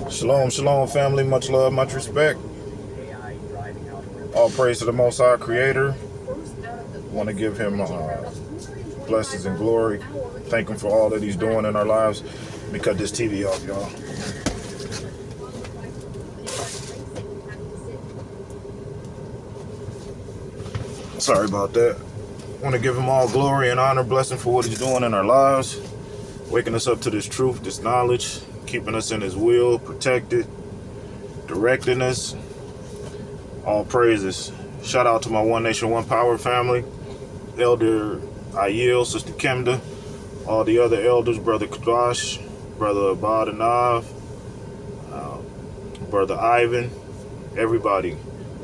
Shalom, shalom, family. Much love, much respect. All praise to the Most High Creator. Want to give Him blessings and glory. Thank Him for all that He's doing in our lives. Let me cut this TV off, y'all. Sorry about that. Want to give Him all glory and honor, blessing for what He's doing in our lives. Waking us up to this truth, this knowledge, keeping us in His will, protected, directing us. All praises. Shout out to my One Nation, One Power family. Elder Ayil, Sister Kemda, all the other elders, Brother Kadash, Brother Abad Anav, Brother Ivan, everybody,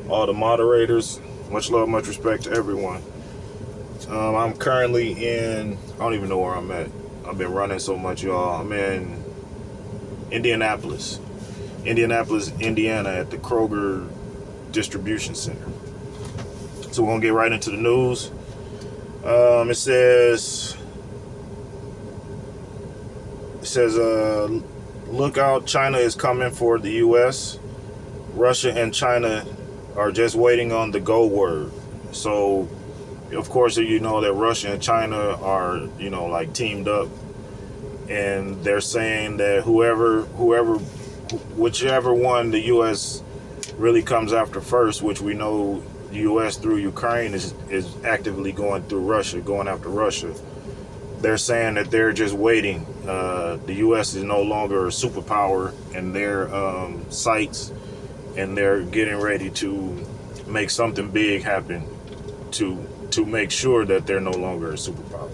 all the moderators. Much love, much respect to everyone. I'm currently in, I don't even know where I'm at. I've been running so much, y'all. I'm in Indianapolis, Indiana at the Kroger Distribution Center. So we're going to get right into the news. It says, look out, China is coming for the U.S. Russia and China are just waiting on the go word. So, of course, you know that Russia and China are, like teamed up. And they're saying that whichever one the U.S. really comes after first, which we know the U.S. through Ukraine is actively going after Russia. They're saying that they're just waiting. The U.S. is no longer a superpower in their sights, and they're getting ready to make something big happen to make sure that they're no longer a superpower.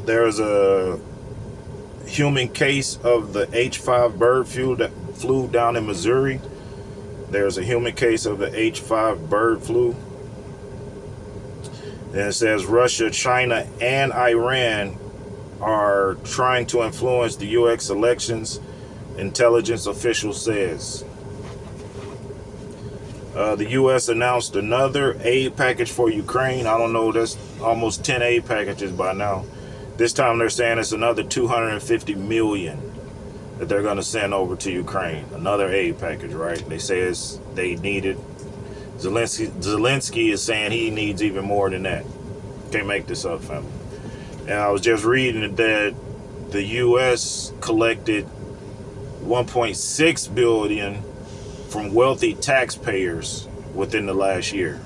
There's a human case of the H5 bird flu that flew down in Missouri. There's a human case of the H5 bird flu. And it says Russia, China, and Iran are trying to influence the U.S. elections, intelligence official says. The U.S. announced another aid package for Ukraine. I don't know, that's almost 10 aid packages by now. This time they're saying it's another $250 million that they're going to send over to Ukraine. Another aid package, right? They say they need it. Zelensky is saying he needs even more than that. Can't make this up, family. And I was just reading that the U.S. collected $1.6 billion from wealthy taxpayers within the last year.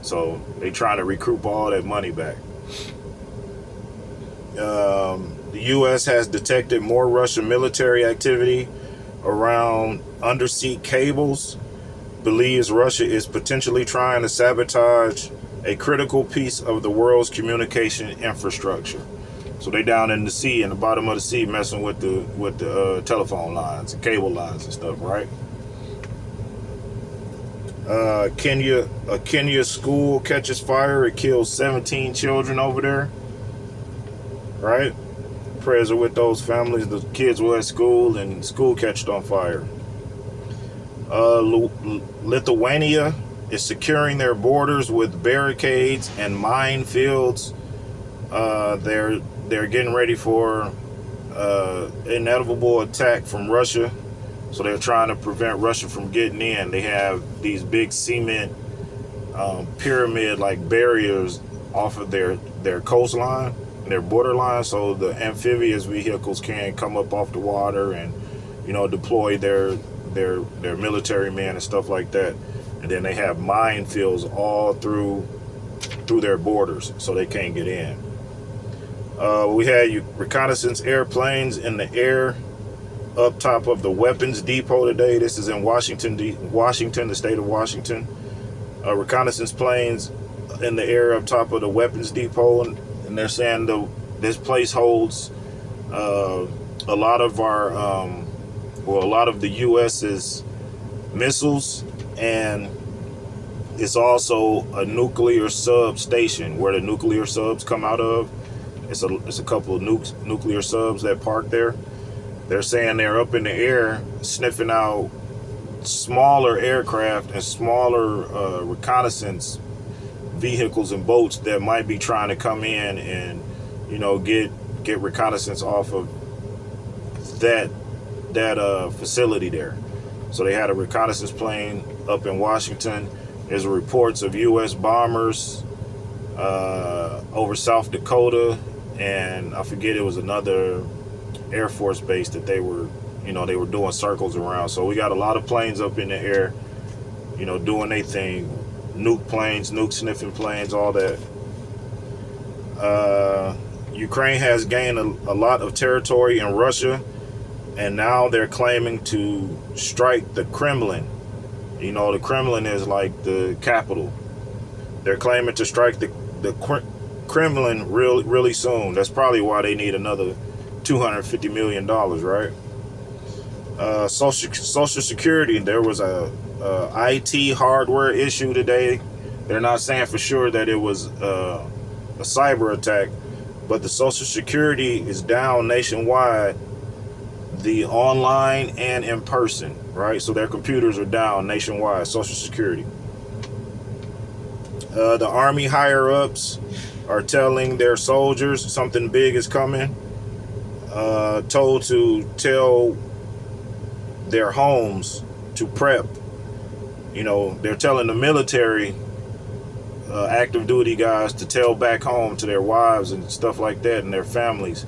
So they're trying to recoup all that money back. The U.S. has detected more Russian military activity around undersea cables. Believes Russia is potentially trying to sabotage a critical piece of the world's communication infrastructure. So they down in the sea, in the bottom of the sea, messing with the telephone lines and cable lines and stuff, right? A Kenya school catches fire. It kills 17 children over there. Right? Prayers are with those families. The kids were at school and school catched on fire. Lithuania is securing their borders with barricades and minefields. They're getting ready for inevitable attack from Russia. So they're trying to prevent Russia from getting in. They have these big cement pyramid-like barriers off of their coastline, their borderline, so the amphibious vehicles can come up off the water and deploy their military men and stuff like that. And then they have minefields all through their borders, so they can't get in. We had reconnaissance airplanes in the air up top of the weapons depot today. This is in Washington, the state of Washington. Reconnaissance planes in the air up top of the weapons depot, and they're saying this place holds a lot of a lot of the U.S.'s missiles, and it's also a nuclear substation where the nuclear subs come out of. It's a couple of nuclear subs that park there. They're saying they're up in the air sniffing out smaller aircraft and smaller reconnaissance vehicles and boats that might be trying to come in and, you know, get reconnaissance off of that facility there. So they had a reconnaissance plane up in Washington. There's reports of U.S. bombers over South Dakota, and I forget, it was another Air Force base that they were doing circles around. So we got a lot of planes up in the air, you know, doing their thing. Nuke planes, nuke sniffing planes, all that. Ukraine has gained a lot of territory in Russia, and now they're claiming to strike the Kremlin. You know, the Kremlin is like the capital. They're claiming to strike the Kremlin really soon. That's probably why they need another $250 million, right? Social Security, there was a IT hardware issue today. They're not saying for sure that it was a cyber attack, but the Social Security is down nationwide, the online and in person, right? So their computers are down nationwide, Social Security. The Army higher-ups are telling their soldiers something big is coming, told to tell their homes to prep. You know, they're telling the military, active duty guys, to tell back home to their wives and stuff like that and their families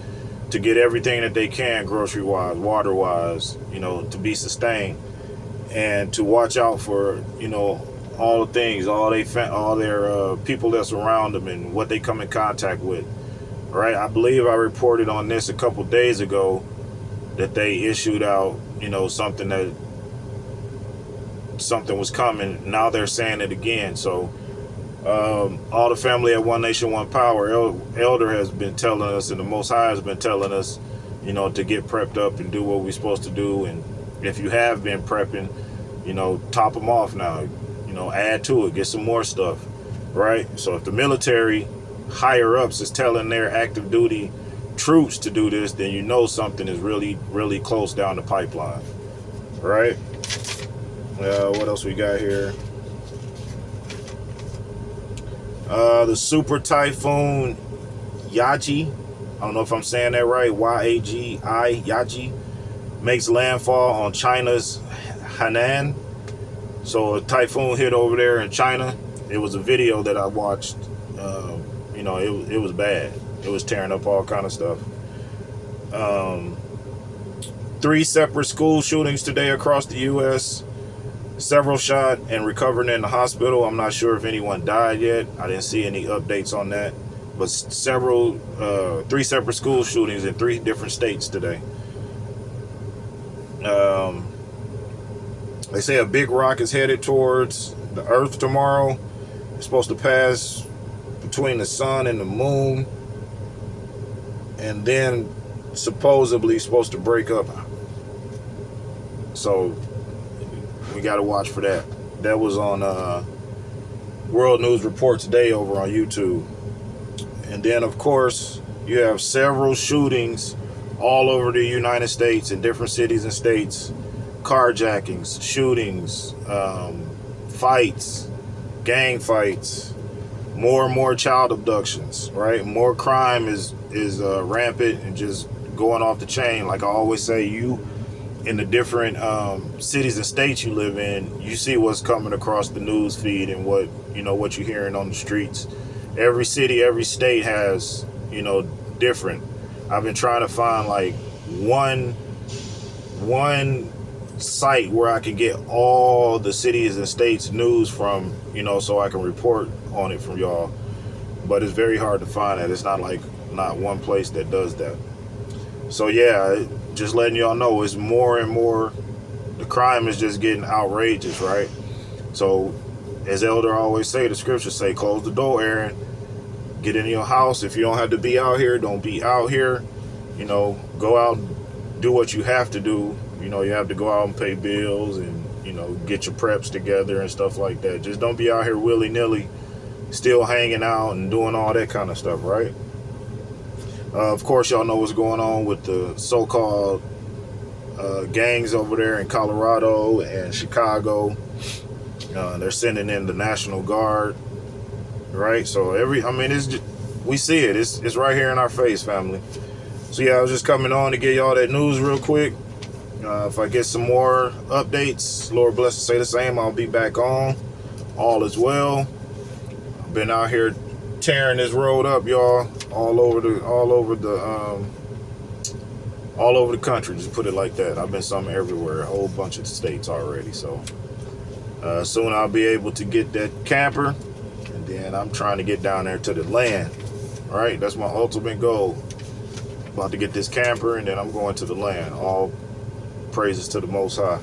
to get everything that they can, grocery wise, water wise, you know, to be sustained, and to watch out for, you know, all the things, all their people that's around them and what they come in contact with. Right? I believe I reported on this a couple days ago that they issued out, you know, something was coming. Now they're saying it again. So all the family at One Nation, One Power, Elder has been telling us, and the Most High has been telling us, you know, to get prepped up and do what we're supposed to do. And if you have been prepping, you know, top them off now, you know, add to it, get some more stuff, right? So if the military higher ups is telling their active duty troops to do this, then you know something is really, really close down the pipeline, right? What else we got here? The super typhoon Yaji, I don't know if I'm saying that right, Yaji, makes landfall on China's Hainan. So a typhoon hit over there in China. It was a video that I watched. You know, it was bad. It was tearing up all kind of stuff. 3 separate school shootings today across the U.S. Several shot and recovered in the hospital. I'm not sure if anyone died yet. I didn't see any updates on that. But 3 separate school shootings in 3 different states today. They say a big rock is headed towards the Earth tomorrow. It's supposed to pass between the sun and the moon, and then supposedly supposed to break up. So we got to watch for that. That was on World News Report today over on YouTube. And then, of course, you have several shootings all over the United States in different cities and states. Carjackings, shootings, fights, gang fights, more and more child abductions, right? More crime is rampant and just going off the chain. Like I always say, you in the different cities and states you live in, you see what's coming across the news feed and what you're hearing on the streets. Every city, every state has, you know, different. I've been trying to find like one site where I can get all the cities and states news from, you know, so I can report on it from y'all. But it's very hard to find that. It's not one place that does that. So yeah, just letting y'all know, it's more and more, the crime is just getting outrageous, right? So as Elder always say, the scriptures say, close the door, Aaron. Get in your house. If you don't have to be out here, don't be out here. You know, go out, do what you have to do. You know, you have to go out and pay bills and, you know, get your preps together and stuff like that. Just don't be out here willy-nilly, still hanging out and doing all that kind of stuff, right? Of course, y'all know what's going on with the so-called gangs over there in Colorado and Chicago. They're sending in the National Guard right? So it's just, we see it. It's right here in our face, family. So yeah, I was just coming on to get y'all that news real quick. If I get some more updates, Lord bless to say the same, I'll be back on. All is well. I've been out here tearing this road up, y'all, all over the country. Just put it like that. I've been some everywhere, a whole bunch of states already. So soon I'll be able to get that camper, and then I'm trying to get down there to the land. All right, that's my ultimate goal. About to get this camper, and then I'm going to the land. All praises to the Most High.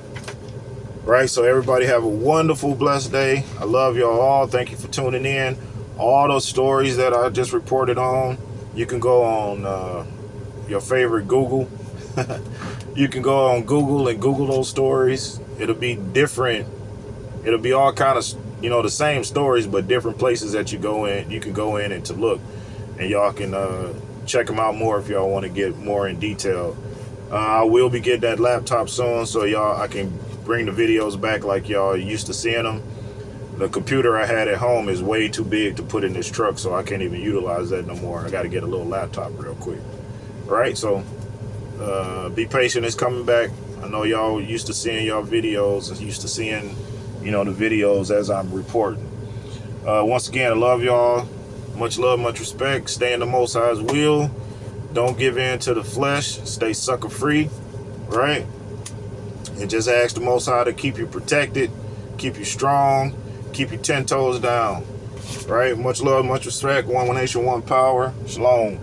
Right, so everybody have a wonderful, blessed day. I love y'all all. Thank you for tuning in. All those stories that I just reported on, you can go on your favorite Google. You can go on Google and Google those stories. It'll be different. It'll be all kind of, the same stories, but different places that you go in. You can go in and to look, and y'all can check them out more if y'all want to get more in detail. I will be getting that laptop soon, so I can bring the videos back like y'all used to seeing them. The computer I had at home is way too big to put in this truck, so I can't even utilize that no more. I got to get a little laptop real quick. All right, so be patient. It's coming back. I know y'all used to seeing y'all videos and used to seeing, the videos as I'm reporting. Once again, I love y'all. Much love, much respect. Stay in the Most High's will. Don't give in to the flesh. Stay sucker free, right? And just ask the Most High to keep you protected, keep you strong, keep you 10 toes down, right? Much love, much respect. One nation, one power. Shalom.